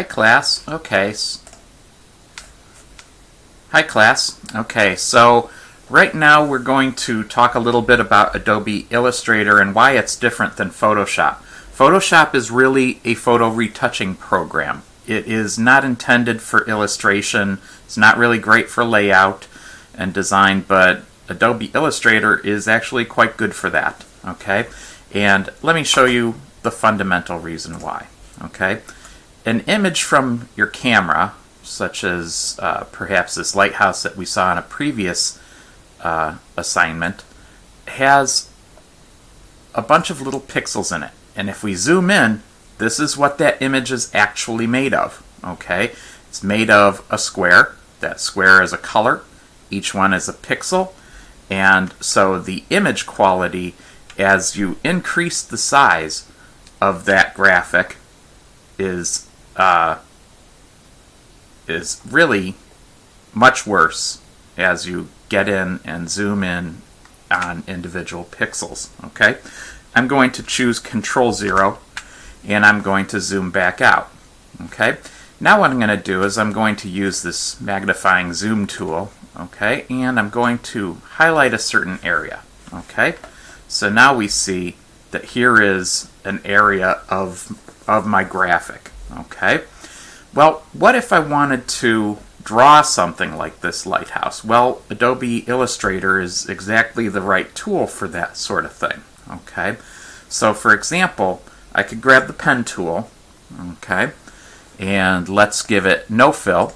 Hi class. Hi class. Okay, so right now we're going to talk a little bit about Adobe Illustrator and why it's different than Photoshop. Photoshop is really a photo retouching program. It is not intended for illustration. It's not really great for layout and design, but Adobe Illustrator is actually quite good for that. Okay, and let me show you the fundamental reason why. Okay, an image from your camera, such as perhaps this lighthouse that we saw in a previous assignment, has a bunch of little pixels in it. And if we zoom in, this is what that image is actually made of. Okay, it's made of a square. That square is a color. Each one is a pixel. And so the image quality, as you increase the size of that graphic, is really much worse as you get in and zoom in on individual pixels. Okay, I'm going to choose Control 0 and I'm going to zoom back out. Okay, now what I'm going to do is I'm going to use this magnifying zoom tool. Okay, and I'm going to highlight a certain area. Okay, so now we see that here is an area of my graphic. Okay, well, what if I wanted to draw something like this lighthouse? Well, Adobe Illustrator is exactly the right tool for that sort of thing. Okay, so for example, I could grab the pen tool, okay, and let's give it no fill.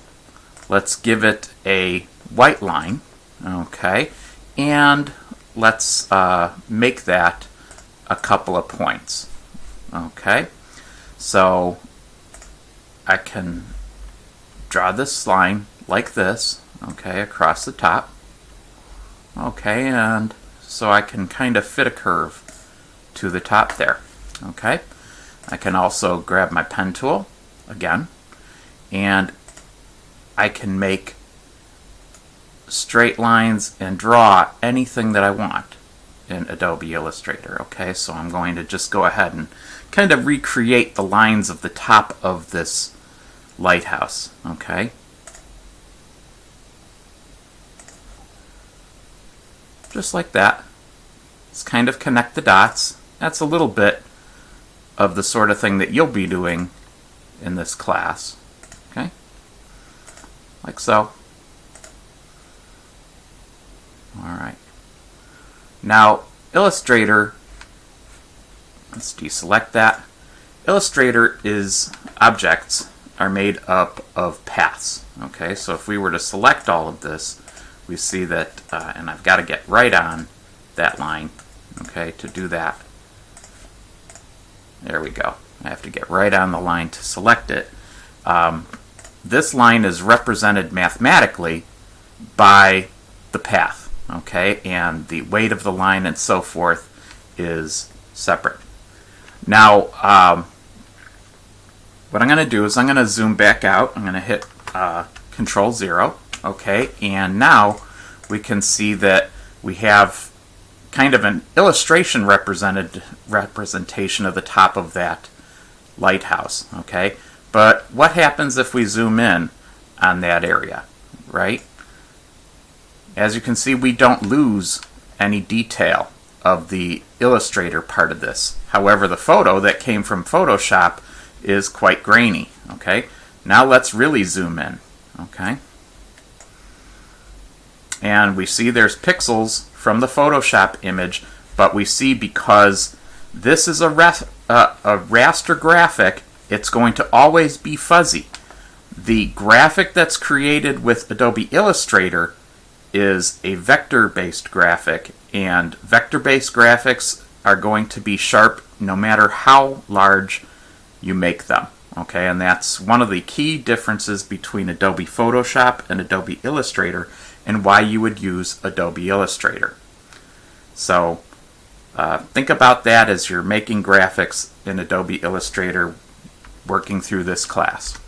Let's give it a white line, okay, and let's make that a couple of points. Okay, so I can draw this line like this, okay, across the top. Okay, and so I can kind of fit a curve to the top there. Okay, I can also grab my pen tool again, and I can make straight lines and draw anything that I want in Adobe Illustrator. Okay, so I'm going to just go ahead and kind of recreate the lines of the top of this lighthouse. Okay, just like that. Let's kind of connect the dots. That's a little bit of the sort of thing that you'll be doing in this class. Okay, like so. Alright. Now, Illustrator, let's deselect that. Illustrator is objects are made up of paths. Okay, so if we were to select all of this, we see that, and I've got to get right on that line, okay, to do that. There we go. I have to get right on the line to select it. This line is represented mathematically by the path. Okay, and the weight of the line and so forth is separate. Now, what I'm going to do is I'm going to zoom back out. I'm going to hit Control 0. Okay, and now we can see that we have kind of an illustration representation of the top of that lighthouse. Okay, but what happens if we zoom in on that area, right? As you can see, we don't lose any detail of the Illustrator part of this. However, the photo that came from Photoshop is quite grainy. Okay, now let's really zoom in. Okay, and we see there's pixels from the Photoshop image, but we see because this is a raster graphic, it's going to always be fuzzy. The graphic that's created with Adobe Illustrator is a vector-based graphic, and vector-based graphics are going to be sharp no matter how large you make them. Okay, and that's one of the key differences between Adobe Photoshop and Adobe Illustrator and why you would use Adobe Illustrator. So think about that as you're making graphics in Adobe Illustrator working through this class.